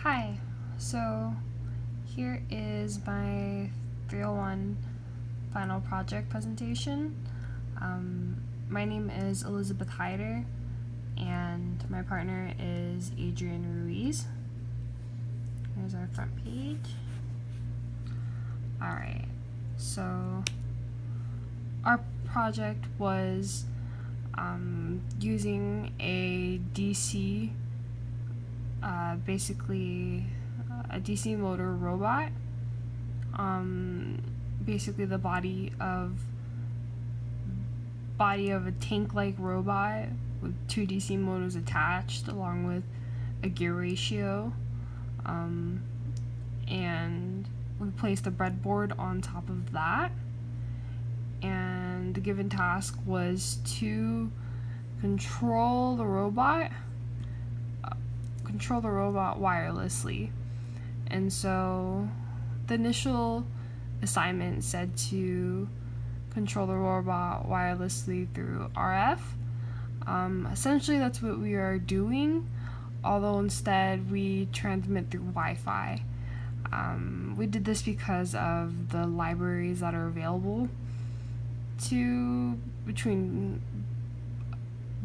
Hi, so here is my 301 final project presentation. My name is Elizabeth Hyder and my partner is Adrian Ruiz. Here's our front page. Alright, so our project was using a DC basically a DC motor robot. Basically the body of a tank-like robot with two DC motors attached, along with a gear ratio. And we placed a breadboard on top of that. And the given task was to control the robot wirelessly. And so the initial assignment said to control the robot wirelessly through RF. Essentially that's what we are doing, although instead we transmit through Wi-Fi. We did this because of the libraries that are available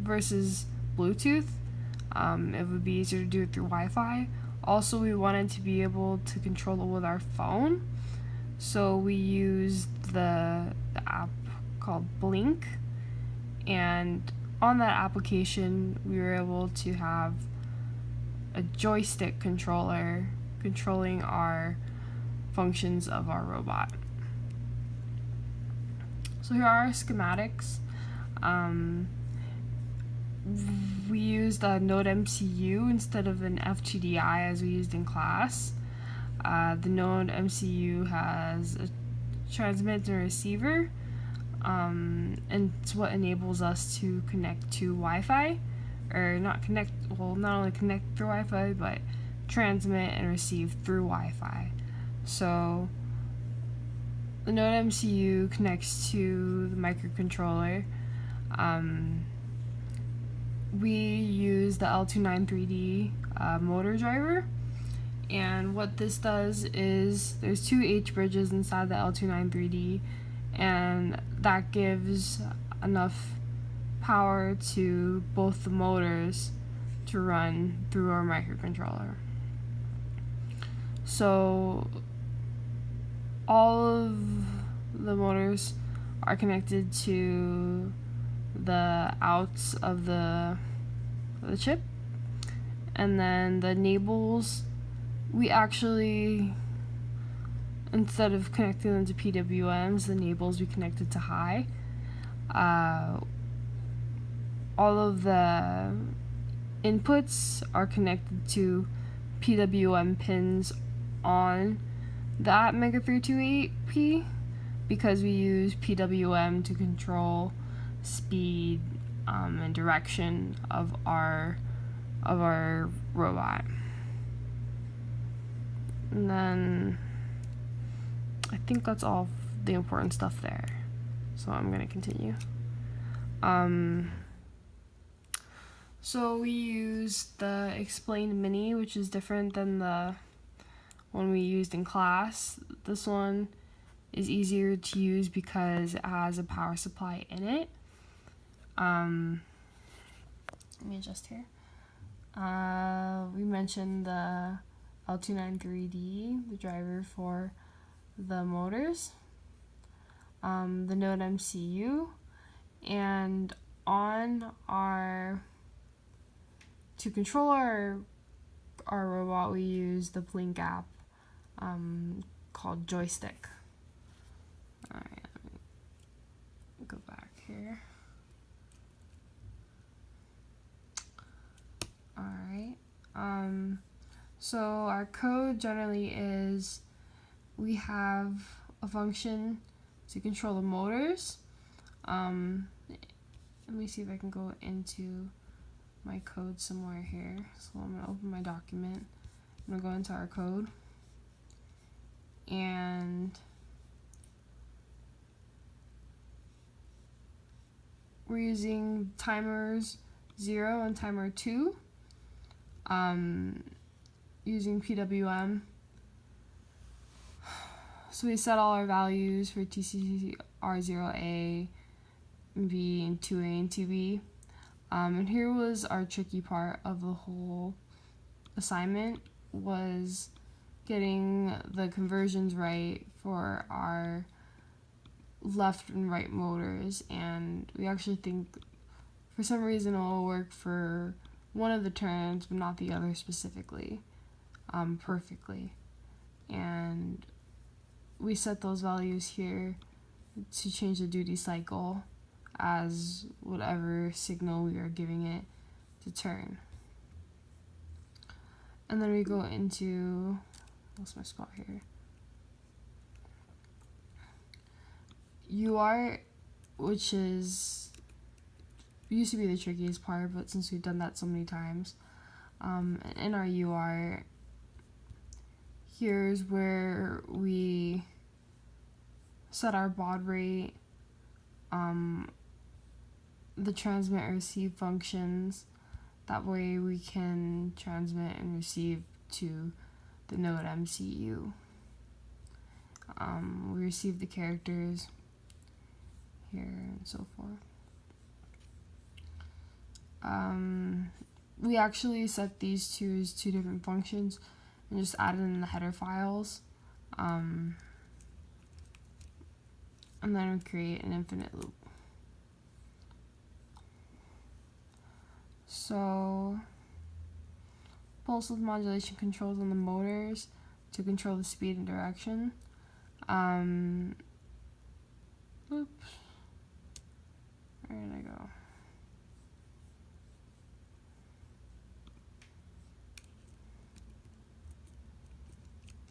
versus Bluetooth. It would be easier to do it through Wi-Fi. Also, we wanted to be able to control it with our phone, so we used the app called Blink, and on that application we were able to have a joystick controller controlling our functions of our robot. So here are our schematics. We used a Node MCU instead of an F2DI as we used in class. The Node MCU has a transmitter and receiver, and it's what enables us to connect to Wi-Fi, or not only connect through Wi-Fi, but transmit and receive through Wi-Fi. So the Node MCU connects to the microcontroller. We use the L293D motor driver, and what this does is there's two H bridges inside the L293D, and that gives enough power to both the motors to run through our microcontroller. So all of the motors are connected to the outs of the chip, and then the enables, we actually, instead of connecting them to PWMs, the enables we connected to high. All of the inputs are connected to PWM pins on that Mega 328P, because we use PWM to control speed and direction of our robot. And then I think that's all the important stuff there, so I'm going to continue. So we use the Explain Mini, which is different than the one we used in class. This one is easier to use because it has a power supply in it. Let me adjust here. We mentioned the L293D, the driver for the motors, the Node MCU, and to control our robot, we use the Blink app called Joystick. Alright, let me go back here. Alright, so our code generally is, we have a function to control the motors. Let me see if I can go into my code somewhere here. So I'm going to open my document. I'm going to go into our code, and we're using timers 0 and timer 2. using PWM. So we set all our values for TCR0A, B, and 2A and 2B. And here was our tricky part of the whole assignment, was getting the conversions right for our left and right motors. And we actually think for some reason it will work for one of the turns but not the other specifically, perfectly. And we set those values here to change the duty cycle as whatever signal we are giving it to turn. And then we go into, what's my spot here? UR, which used to be the trickiest part, but since we've done that so many times, in our UR, here's where we set our baud rate, the transmit and receive functions. That way we can transmit and receive to the node MCU. We receive the characters here and so forth. We actually set these two as two different functions and just added in the header files. And then we create an infinite loop. So, pulse width modulation controls on the motors to control the speed and direction. Oops. Where did I go?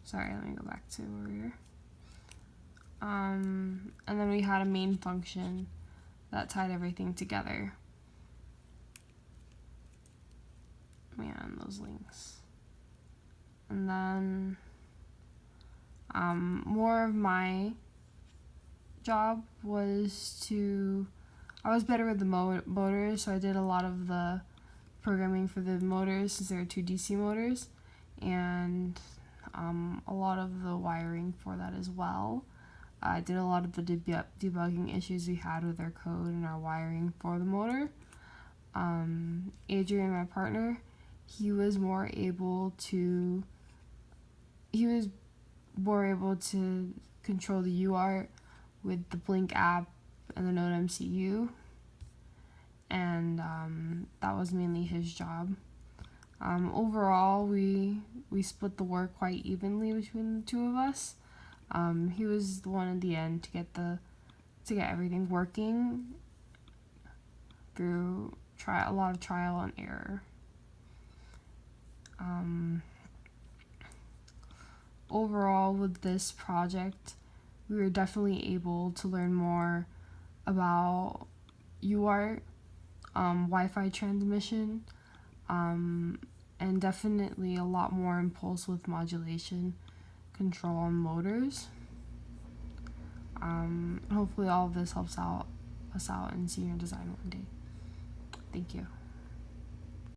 Sorry, let me go back to where we were. And then we had a main function that tied everything together. Man, those links. And then more of my job was I was better with the motors, so I did a lot of the programming for the motors since there were two DC motors, and a lot of the wiring for that as well. I did a lot of the debugging issues we had with our code and our wiring for the motor. Adrian, my partner, he was more able to control the UART with the Blink app and the Node MCU, and that was mainly his job. Overall, we split the work quite evenly between the two of us. He was the one at the end to get everything working through a lot of trial and error. Overall, with this project, we were definitely able to learn more about UART, Wi-Fi transmission, and definitely a lot more impulse width modulation control on motors. Hopefully all of this helps us out in senior design one day. Thank you.